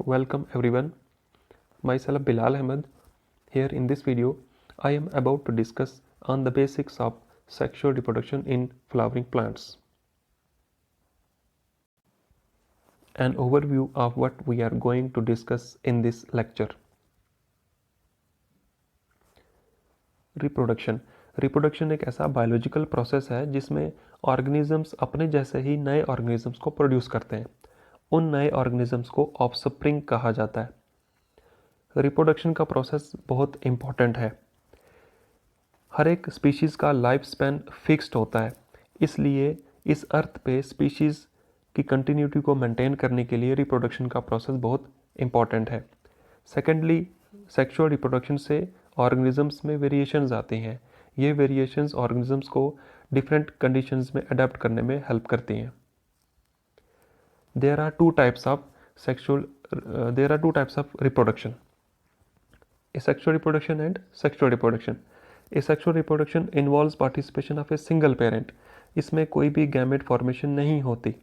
Welcome everyone. Myself Bilal Ahmed. Here in this video, I am about to discuss on the basics of sexual reproduction in flowering plants. An overview of what we are going to discuss in this lecture. Reproduction एक ऐसा biological process है जिसमें organisms अपने जैसे ही नए organisms को produce करते हैं। उन नए ऑर्गेनिजम्स को ऑफस्प्रिंग कहा जाता है। रिप्रोडक्शन का प्रोसेस बहुत इम्पॉर्टेंट है। हर एक स्पीशीज़ का लाइफ स्पैन फिक्स्ड होता है, इसलिए इस अर्थ पे स्पीशीज़ की कंटिन्यूटी को मेंटेन करने के लिए रिप्रोडक्शन का प्रोसेस बहुत इम्पॉर्टेंट है। सेकेंडली, सेक्सुअल रिप्रोडक्शन से ऑर्गेनिजम्स में वेरिएशंस आती हैं। ये वेरिएशंस ऑर्गेनिजम्स को डिफरेंट कंडीशंस में अडेप्ट करने में हेल्प करती हैं। There are two types of reproduction, asexual reproduction and sexual reproduction. Asexual reproduction involves participation of a single parent. इसमें कोई भी गैमेट फॉर्मेशन नहीं होती।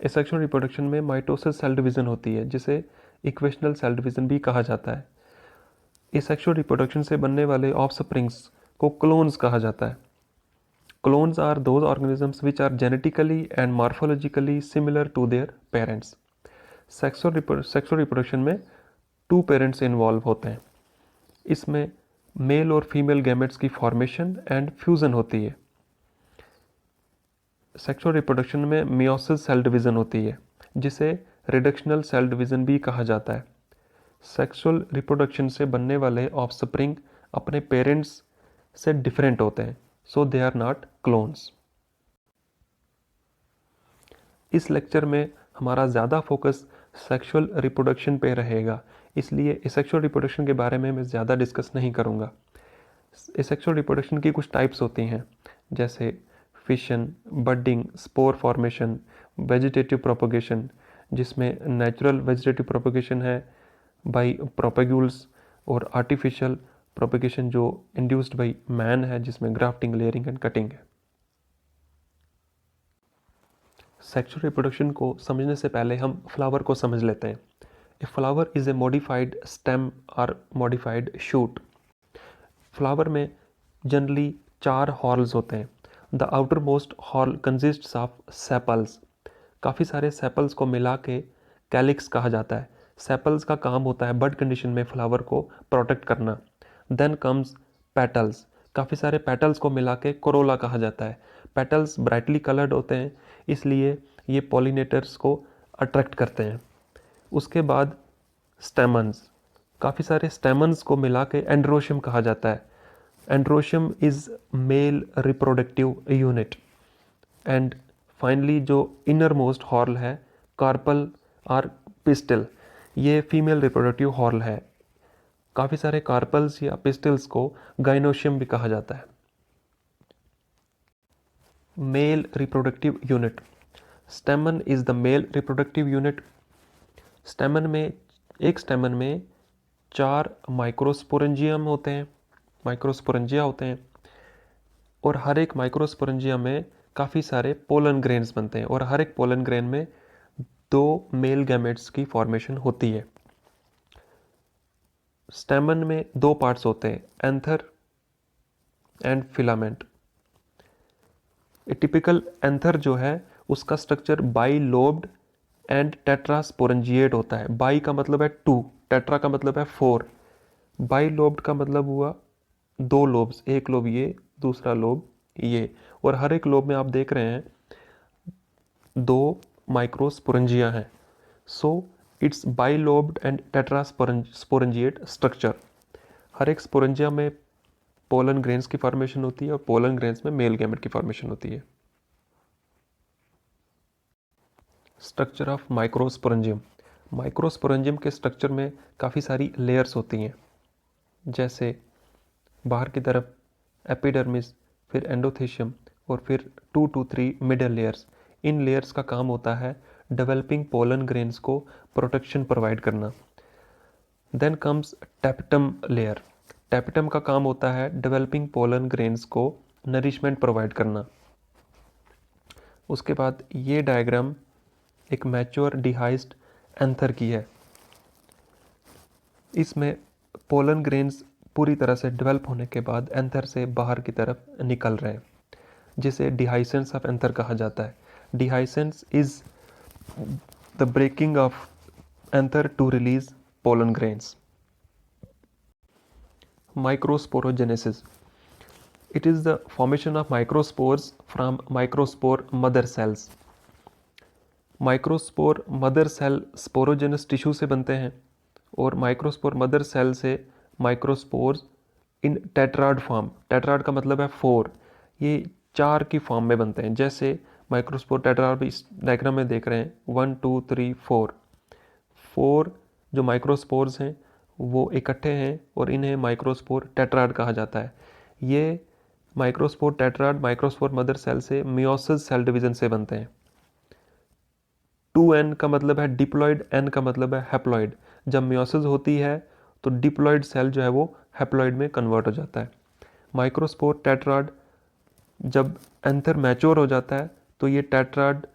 Asexual reproduction में माइटोसिस सेल डिवीजन होती है, जिसे इक्वेशनल सेल डिवीजन भी कहा जाता है। Asexual reproduction से बनने वाले ऑफस्प्रिंग्स को क्लोन्स कहा जाता है। Clones are those organisms which are genetically and morphologically similar to their parents. Sexual reproduction में 2 पेरेंट्स इन्वॉल्व होते हैं। इसमें मेल और फीमेल गैमेट्स की फॉर्मेशन एंड फ्यूजन होती है। सेक्सुअल रिप्रोडक्शन में मियोसिस सेल डिवीजन होती है, जिसे रिडक्शनल सेल डिवीजन भी कहा जाता है। सेक्सुअल रिप्रोडक्शन से बनने वाले ऑफस्प्रिंग अपने पेरेंट्स से डिफरेंट होते हैं, सो दे आर नॉट क्लोन्स। इस लेक्चर में हमारा ज़्यादा फोकस सेक्सुअल रिप्रोडक्शन पे रहेगा, इसलिए सेक्सुअल रिप्रोडक्शन के बारे में मैं ज़्यादा डिस्कस नहीं करूँगा। सेक्सुअल रिप्रोडक्शन की कुछ टाइप्स होती हैं, जैसे fission, budding, spore formation, vegetative propagation, जिसमें नेचुरल वेजिटेटिव प्रोपगेशन है बाय प्रोपेग्यूल्स, और आर्टिफिशियल प्रोपगेशन जो इंड्यूस्ड बाय मैन है, जिसमें ग्राफ्टिंग, लेयरिंग एंड कटिंग है। सेक्सुअल रिप्रोडक्शन को समझने से पहले हम फ्लावर को समझ लेते हैं। A flower is a modified stem और मॉडिफाइड शूट। फ्लावर में जनरली 4 हॉर्ल्स होते हैं। The outermost whorl consists of sepals. काफ़ी सारे सेपल्स को मिला के कैलिक्स कहा जाता है। सेपल्स का काम होता है बड कंडीशन में फ्लावर को प्रोटेक्ट करना। Then comes petals. काफ़ी सारे पेटल्स को मिला के कोरोला कहा जाता है। पेटल्स ब्राइटली कलर्ड होते हैं, इसलिए ये पॉलिनेटर्स को अट्रैक्ट करते हैं। उसके बाद स्टेमन्स। काफ़ी सारे स्टेमन्स को मिला के एंड्रोशियम कहा जाता है। Androecium is male reproductive unit. And finally जो इनर मोस्ट हॉर्ल है, कार्पल और पिस्टल, ये फीमेल रिप्रोडक्टिव हॉर्ल है। काफ़ी सारे कार्पल्स या पिस्टल्स को गाइनोशियम भी कहा जाता है। Male reproductive unit. स्टेमन is the male reproductive unit. स्टेमन में 4 माइक्रोस्पोरेंजिया होते हैं, और हर एक माइक्रोस्पोरेंजिया में काफ़ी सारे पोलन ग्रेन्स बनते हैं, और हर एक पोलन ग्रेन में 2 मेल गैमेट्स की फॉर्मेशन होती है। स्टेमन में 2 पार्ट्स होते हैं, anther and filament. A typical anther जो है, उसका structure by lobed and tetrasporangiate होता है। बाई का मतलब है 2, टेट्रा का मतलब है 4। बाई लोब्ड का मतलब हुआ 2 लोब्स, एक लोब ये, दूसरा लोब ये, और हर एक लोब में आप देख रहे हैं 2 माइक्रोस्पोरेंजिया हैं। So it's bilobed and tetrasporangiate structure. हर एक स्पोरेंजिया में पोलन ग्रेन्स की फॉर्मेशन होती है, और पोलन ग्रेन्स में मेल गैमेट की फॉर्मेशन होती है। Structure of microsporangium. माइक्रोस्पोरेंजियम के स्ट्रक्चर में काफ़ी सारी लेयर्स होती हैं, जैसे बाहर की तरफ एपिडर्मिस, फिर एंडोथेशियम, और फिर 2 to 3 मिडल लेयर्स। इन लेयर्स का काम होता है डेवलपिंग पोलन ग्रेन्स को प्रोटेक्शन प्रोवाइड करना। Then comes tapetum layer. Tapetum का काम होता है डेवलपिंग पोलन ग्रेन्स को नरिशमेंट प्रोवाइड करना। उसके बाद ये डायग्राम एक मैच्योर डिहाइस्ड एंथर की है। इसमें पोलन ग्रेन्स पूरी तरह से डेवलप होने के बाद एंथर से बाहर की तरफ निकल रहे हैं, जिसे डिहाइसेंस ऑफ एंथर कहा जाता है। Dehiscence is the breaking of anther to release pollen grains. Microsporogenesis. It is the formation of microspores from microspore mother cells. Microspore mother cell sporogenous tissue से बनते हैं और माइक्रोस्पोर मदर सेल से microspores in tetrad form, tetrad का मतलब है 4, ये 4 की फॉर्म में बनते हैं। जैसे माइक्रोस्पोर टेट्राड इस डायग्राम में देख रहे हैं 1 2 3 4 जो माइक्रोस्पोर्स हैं वो इकट्ठे हैं और इन्हें माइक्रोस्पोर टेट्राड कहा जाता है। ये microspore tetrad microspore mother cell से मियोसिस सेल डिवीजन से बनते हैं। 2n का मतलब है डिप्लॉइड, n का मतलब है हैप्लॉइड। जब मियोसिस होती है तो डिप्लॉइड सेल जो है वो हैप्लॉइड में कन्वर्ट हो जाता है। माइक्रोस्पोर टेट्राड जब एंथर मैच्योर हो जाता है तो ये टेट्राड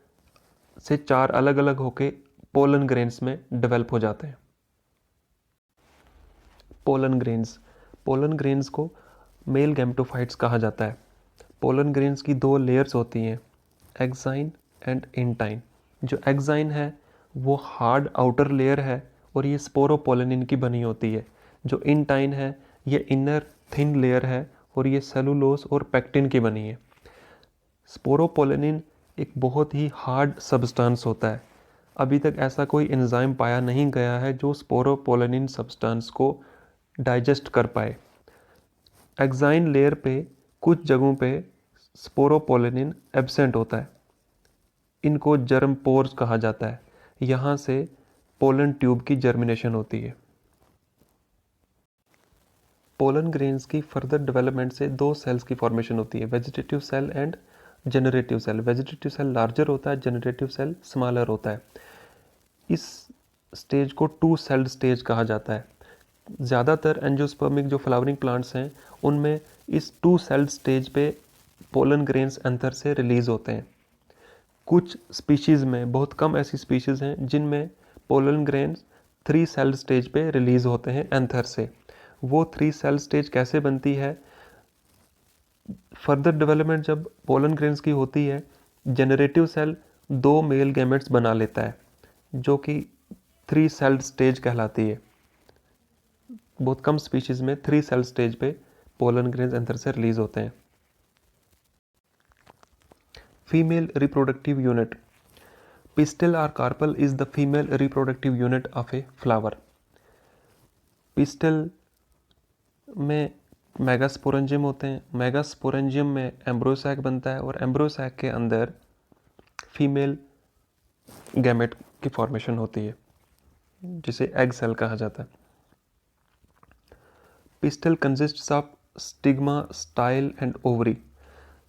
से 4 अलग अलग होके पोलन ग्रेन्स में डेवलप हो जाते हैं। पोलन ग्रेन्स को मेल गैमेटोफाइट्स कहा जाता है। पोलन ग्रेन्स की 2 लेयर्स होती हैं, एक्साइन एंड इंटाइन। जो एक्साइन है वो हार्ड आउटर लेयर है और ये स्पोरोपोलेनिन की बनी होती है। जो इंटाइन है ये इनर थिन लेयर है और ये सेलुलोज और पेक्टिन की बनी है। स्पोरोपोलेनिन एक बहुत ही हार्ड सब्सटेंस होता है। अभी तक ऐसा कोई एंजाइम पाया नहीं गया है जो स्पोरोपोलेनिन सब्सटेंस को डाइजेस्ट कर पाए। एक्साइन लेयर पे कुछ जगहों पे स्पोरोपोलेनिन एब्सेंट होता है, इनको जर्म पोर्स कहा जाता है। यहाँ से पोलन ट्यूब की जर्मिनेशन होती है। पोलन ग्रेन्स की फर्दर डेवलपमेंट से 2 सेल्स की फॉर्मेशन होती है, vegetative cell and generative cell. Vegetative cell larger होता है, जनरेटिव सेल स्मॉलर होता है। इस स्टेज को 2 सेल्ड स्टेज कहा जाता है। ज़्यादातर एंजियोस्पर्मिक जो फ्लावरिंग प्लांट्स हैं उनमें इस 2 सेल्ड स्टेज पे पोलन ग्रेन्स एंथर से रिलीज होते हैं। कुछ स्पीशीज़ में, बहुत कम ऐसी स्पीशीज़ हैं जिनमें पोलन ग्रेन्स 3 सेल्ड स्टेज पे रिलीज होते हैं एंथर से। वो 3 सेल स्टेज कैसे बनती है? फर्दर डेवलपमेंट जब पोलन ग्रेन्स की होती है, जनरेटिव सेल 2 मेल गैमेट्स बना लेता है जो कि 3 सेल्ड स्टेज कहलाती है। बहुत कम स्पीशीज़ में 3 सेल स्टेज पे पोलन ग्रेन्स एंथर से रिलीज होते हैं। Female reproductive unit. पिस्टल और carpel is the female reproductive unit of a flower. Pistil में मेगास्पोरेंजियम होते हैं, मेगास्पोरेंजियम में एम्ब्रोसैक बनता है और एम्ब्रोसैक के अंदर फीमेल गैमेट की फॉर्मेशन होती है जिसे एग सेल कहा जाता है। Pistol consists of stigma, style and ovary.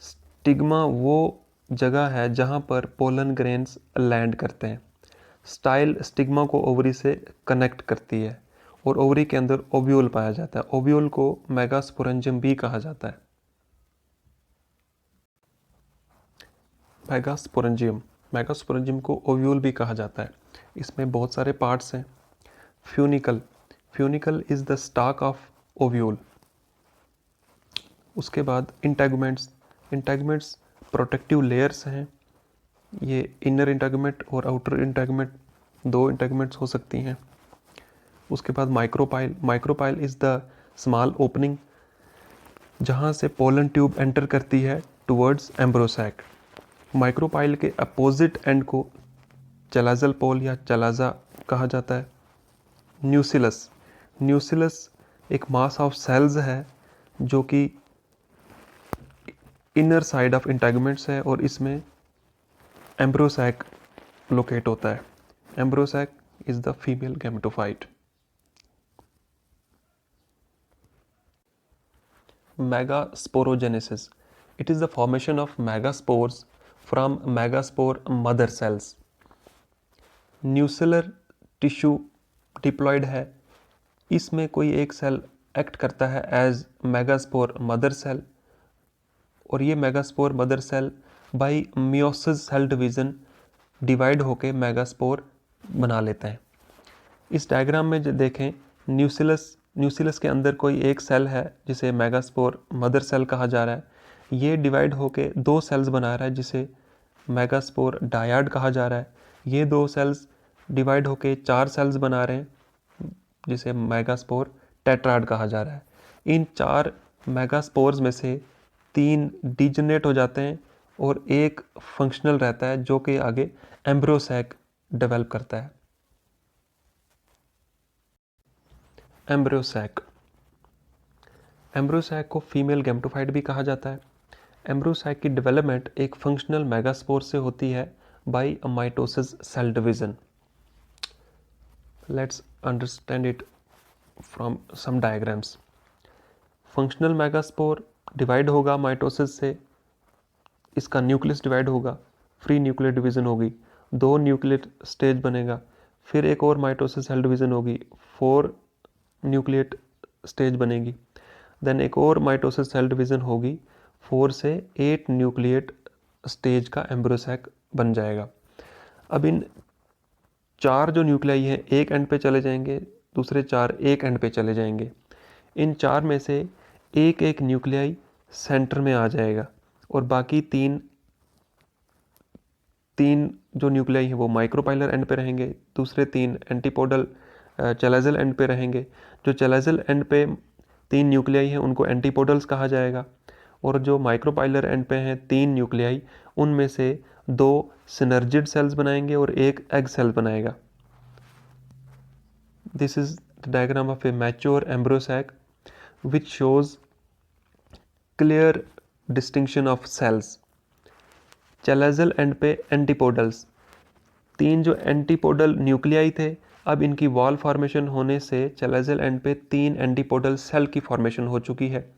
Stigma वो जगह है जहाँ पर पोलन ग्रेन्स लैंड करते हैं। स्टाइल स्टिग्मा को ओवरी से कनेक्ट करती है और ओवरी के अंदर ओव्यूल पाया जाता है। ओव्यूल को मेगास्पोरेंजियम भी कहा जाता है। मेगास्पोरेंजियम को ओव्यूल भी कहा जाता है। इसमें बहुत सारे पार्ट्स हैं। Funicle is the stock of ovule. उसके बाद इंटेगुमेंट्स प्रोटेक्टिव लेयर्स हैं। ये इनर इंटेगुमेंट और आउटर इंटेगुमेंट, 2 इंटेगुमेंट्स हो सकती हैं। उसके बाद micropyle is the small opening जहाँ से पोलन ट्यूब एंटर करती है टुवर्ड्स एम्ब्रोसैक। माइक्रोपाइल के अपोजिट एंड को चलाजल पोल या चलाजा कहा जाता है। न्यूसिलस एक मास ऑफ सेल्स है जो कि इनर साइड ऑफ इंटेगुमेंट्स है और इसमें एम्ब्रोसैक लोकेट होता है। Embryo sac is the female gametophyte. Megasporogenesis. It is the formation of megaspores from megaspore mother cells. Nucellar tissue diploid है, इसमें कोई एक सेल एक्ट करता है एज मेगास्पोर मदर सेल और ये megaspore mother cell by meiosis cell division divide होके megaspore बना लेता है। इस डायग्राम में जो देखें, न्यूसिलस के अंदर कोई एक सेल है जिसे मेगास्पोर मदर सेल कहा जा रहा है, ये डिवाइड होके 2 सेल्स बना रहा है जिसे मेगास्पोर डायाड कहा जा रहा है। ये 2 सेल्स डिवाइड होके 4 सेल्स बना रहे हैं जिसे मेगास्पोर टेट्राड कहा जा रहा है। इन 4 मेगास्पोर्स में से 3 डिजेनरेट हो जाते हैं और एक फंक्शनल रहता है जो कि आगे एम्ब्रियोसैक डेवलप करता है। एम्ब्रियोसैक को फीमेल गैमेटोफाइट भी कहा जाता है। एम्ब्रियोसैक की डेवलपमेंट एक फंक्शनल मेगास्पोर से होती है by a mitosis cell division. Let's understand it from some diagrams. Functional megaspore divide होगा माइटोसिस से, इसका न्यूक्लियस डिवाइड होगा, फ्री न्यूक्लियर डिवीजन होगी, 2 न्यूक्लियर स्टेज बनेगा, फिर एक और माइटोसिस सेल डिवीजन होगी, 4 न्यूक्लिएट स्टेज बनेगी, देन एक और माइटोसिस सेल डिवीजन होगी, 4 से 8 न्यूक्लिएट स्टेज का एम्ब्रियोसैक बन जाएगा। अब इन 4 जो न्यूक्लियाई हैं एक एंड पे चले जाएंगे, दूसरे 4 एक एंड पे चले जाएंगे। इन 4 में से एक एक न्यूक्लियाई सेंटर में आ जाएगा और बाकी तीन जो न्यूक्लियाई हैं वो माइक्रोपाइलर एंड पे रहेंगे, दूसरे 3 एंटीपोडल चैलेजल एंड पे रहेंगे। जो चैलेजल एंड पे 3 न्यूक्लियाई हैं उनको एंटीपोडल्स कहा जाएगा और जो माइक्रोपाइलर एंड पे हैं 3 न्यूक्लियाई, उनमें से 2 सिनर्जिड सेल्स बनाएंगे और एक एग सेल बनाएगा। This is the diagram of A mature embryo sac which shows clear distinction of cells. Chalazal and पे एंटीपोडल्स, 3 जो एंटीपोडल न्यूक्लियाई थे, अब इनकी वॉल फॉर्मेशन होने से चैलेजल एंड पे 3 एंटीपोडल सेल की फॉर्मेशन हो चुकी है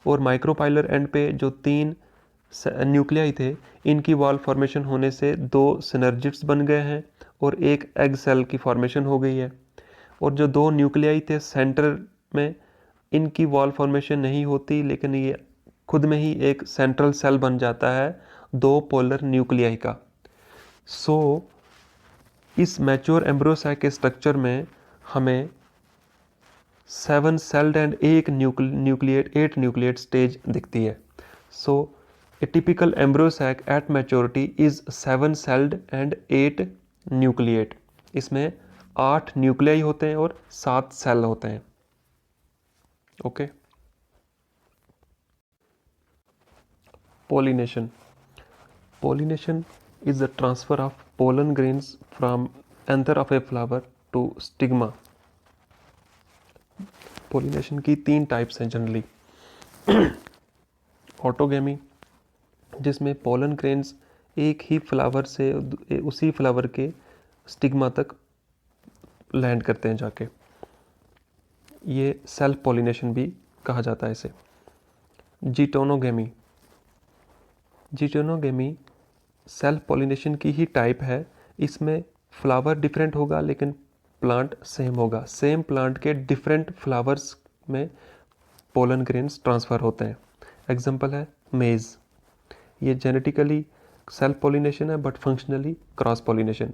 और माइक्रोपाइलर एंड पे जो 3 न्यूक्लियाई थे, इनकी वॉल फॉर्मेशन होने से 2 सिनर्जिड्स बन गए हैं और एक एग सेल की फॉर्मेशन हो गई है। और जो 2 न्यूक्लियाई थे सेंटर में, इनकी वॉल फॉर्मेशन नहीं होती लेकिन ये खुद में ही एक सेंट्रल सेल बन जाता है 2 पोलर न्यूक्लियाई का। सो इस मैच्योर एम्ब्रियोसैक के स्ट्रक्चर में हमें 7 सेल्ड एंड 8 न्यूक्लिएट स्टेज दिखती है। So a typical embryo sac at maturity is 7 celled and 8 nucleate. इसमें 8 न्यूक्लियाई होते हैं और 7 सेल होते हैं। Okay. Pollination is the transfer of pollen grains from anther of a flower to stigma. Pollination की 3 types हैं जनरली। ऑटोगेमी, जिसमें pollen grains एक ही फ्लावर से उसी फ्लावर के स्टिग्मा तक लैंड करते हैं जाके, ये सेल्फ पॉलिनेशन भी कहा जाता है इसे। जिटोनोगेमी सेल्फ पॉलिनेशन की ही टाइप है। इसमें फ्लावर डिफरेंट होगा लेकिन प्लांट सेम होगा। सेम प्लांट के डिफरेंट फ्लावर्स में पोलन ग्रेन्स ट्रांसफ़र होते हैं। एग्जांपल है मेज़, ये जेनेटिकली सेल्फ पॉलिनेशन है but functionally cross pollination.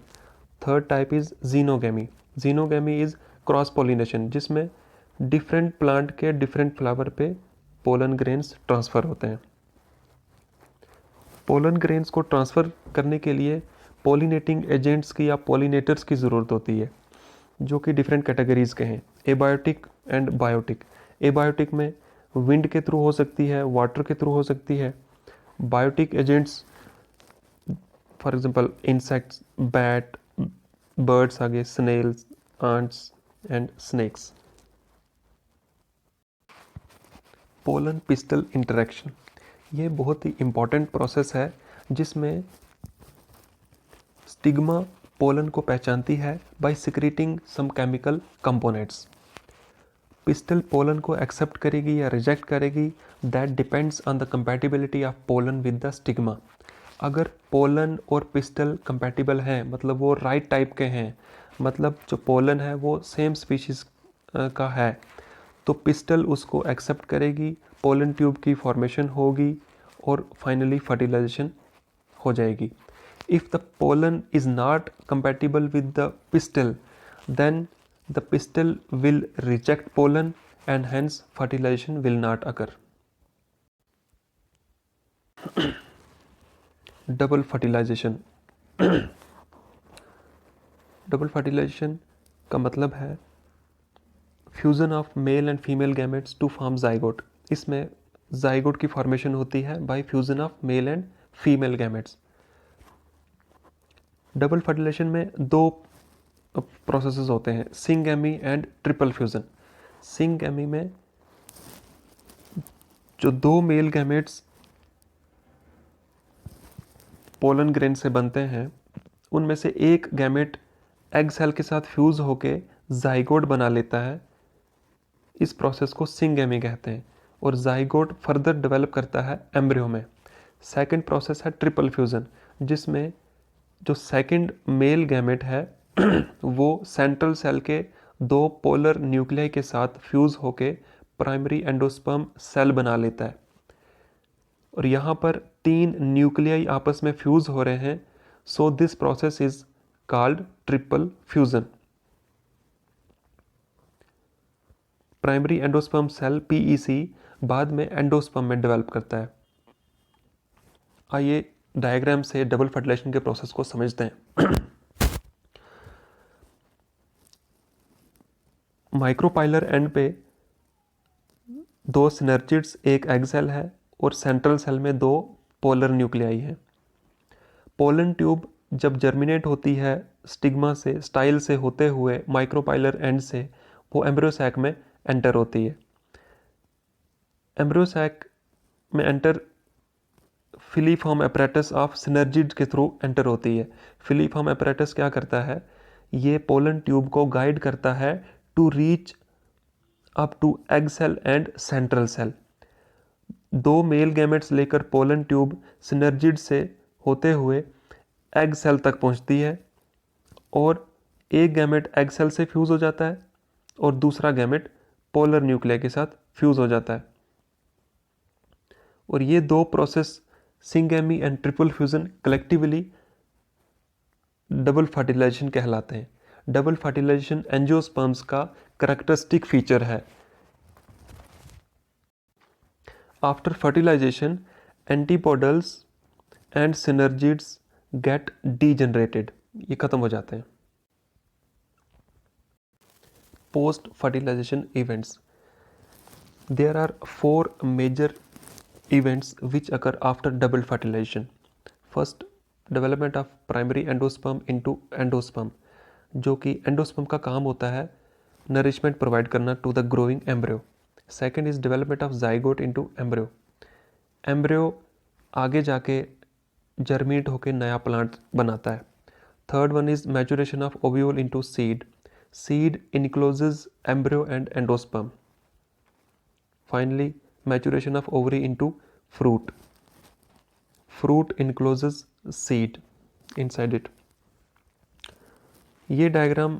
Third type is xenogamy is cross pollination, जिसमें डिफरेंट प्लांट के डिफरेंट फ्लावर पे पोलन ग्रेन्स ट्रांसफ़र होते हैं। पोलन ग्रेन्स को ट्रांसफ़र करने के लिए पॉलिनेटिंग एजेंट्स की या पॉलिनेटर्स की ज़रूरत होती है, जो कि डिफरेंट कैटेगरीज़ के हैं, एबायोटिक एंड बायोटिक। एबायोटिक में विंड के थ्रू हो सकती है, वाटर के थ्रू हो सकती है। Biotic agents for example insects, bat, birds आगे, snails, ants and snakes. Pollen pistil interaction, ये बहुत ही इम्पॉर्टेंट प्रोसेस है जिसमें स्टिग्मा पोलन को पहचानती है by secreting some chemical components. Pistil pollen को एक्सेप्ट करेगी या रिजेक्ट करेगी, that depends on the compatibility of pollen with the stigma. अगर पोलन और पिस्टल कंपैटिबल हैं, मतलब वो राइट टाइप के हैं, मतलब जो पोलन है वो सेम स्पीशीज़ का है, तो पिस्टल उसको एक्सेप्ट करेगी, पोलन ट्यूब की फॉर्मेशन होगी और फाइनली फर्टिलाइजेशन हो जाएगी। If the pollen is not compatible with the pistil, then The pistil will reject pollen and hence fertilization will not occur. Double fertilization. Double fertilization का मतलब है fusion of male and female gametes to form zygote. इसमें zygote की formation होती है by fusion of male and female gametes. Double fertilization में दो processes होते हैं, syngamy and triple fusion. Syngamy में जो दो मेल गैमेट्स पोलन ग्रेन से बनते हैं उनमें से एक गैमेट एग सेल के साथ फ्यूज़ होके जाइगोट बना लेता है. इस प्रोसेस को सिंगैमी कहते हैं और जाइगोट फर्दर डेवलप करता है एम्ब्रियो में. सेकंड प्रोसेस है ट्रिपल फ्यूज़न, जिसमें जो सेकंड मेल गैमेट है वो सेंट्रल सेल के दो पोलर न्यूक्लियाई के साथ फ्यूज़ होके प्राइमरी एंडोस्पर्म सेल बना लेता है. और यहाँ पर तीन न्यूक्लियाई आपस में फ्यूज़ हो रहे हैं. So this process is called triple fusion. Primary endosperm cell PEC बाद में एंडोस्पर्म में डेवलप करता है. आइए डायग्राम से डबल फर्टिलाइजेशन के प्रोसेस को समझते हैं. माइक्रोपाइलर एंड पे दो सिनर्जिड्स, एक एग सेल है और सेंट्रल सेल में दो पोलर न्यूक्लियाई हैं. पोलन ट्यूब जब जर्मिनेट होती है स्टिग्मा से, स्टाइल से होते हुए माइक्रोपाइलर एंड से वो एम्ब्रियो सैक में एंटर होती है. एम्ब्रियो सैक में enter filiform apparatus of synergid के थ्रू एंटर होती है. फिलीफॉर्म एपरेटस क्या करता है, ये पोलन ट्यूब को गाइड करता है to reach up to egg cell and central cell. दो मेल गैमेट्स लेकर पोलन ट्यूब सिनर्जिड से होते हुए एग सेल तक पहुंचती है और एक गैमेट एग सेल से फ्यूज़ हो जाता है और दूसरा गैमेट पोलर न्यूक्लियाई के साथ फ्यूज़ हो जाता है. और ये दो process syngamy and triple fusion collectively double fertilization कहलाते हैं. डबल फर्टिलाइजेशन एंजियोस्पर्म्स का करैक्टरिस्टिक फीचर है. After fertilization antipodals and synergids get degenerated, ये खत्म हो जाते हैं. Post fertilization events. There are 4 major events which occur after double fertilization. First, development of primary endosperm into endosperm, जो कि एंडोस्पर्म का काम होता है नरिशमेंट प्रोवाइड करना to the growing embryo. Second is development of zygote into embryo. Embryo आगे जाके germinate होकर नया प्लांट बनाता है. Third one is maturation of ovule into seed. Seed encloses embryo and endosperm. Finally maturation of ovary into fruit. Fruit encloses seed inside it. ये diagram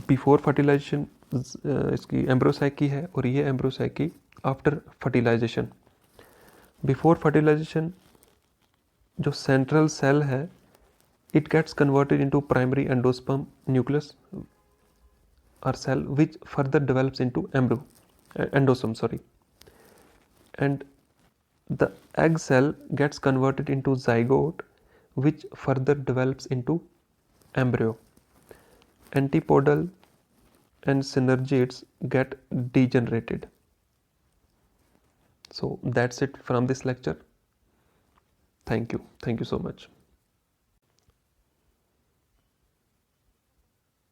before fertilization इसकी embryo sac की है और ये एम्ब्रोसाइक की आफ्टर फर्टिलाइजेशन. बिफोर फर्टिलाइजेशन जो central cell है it gets converted into primary endosperm nucleus और cell which further develops into endosome, and the egg cell gets converted into zygote which further develops into embryo. Antipodal and synergids get degenerated. So that's it from this lecture. Thank you so much.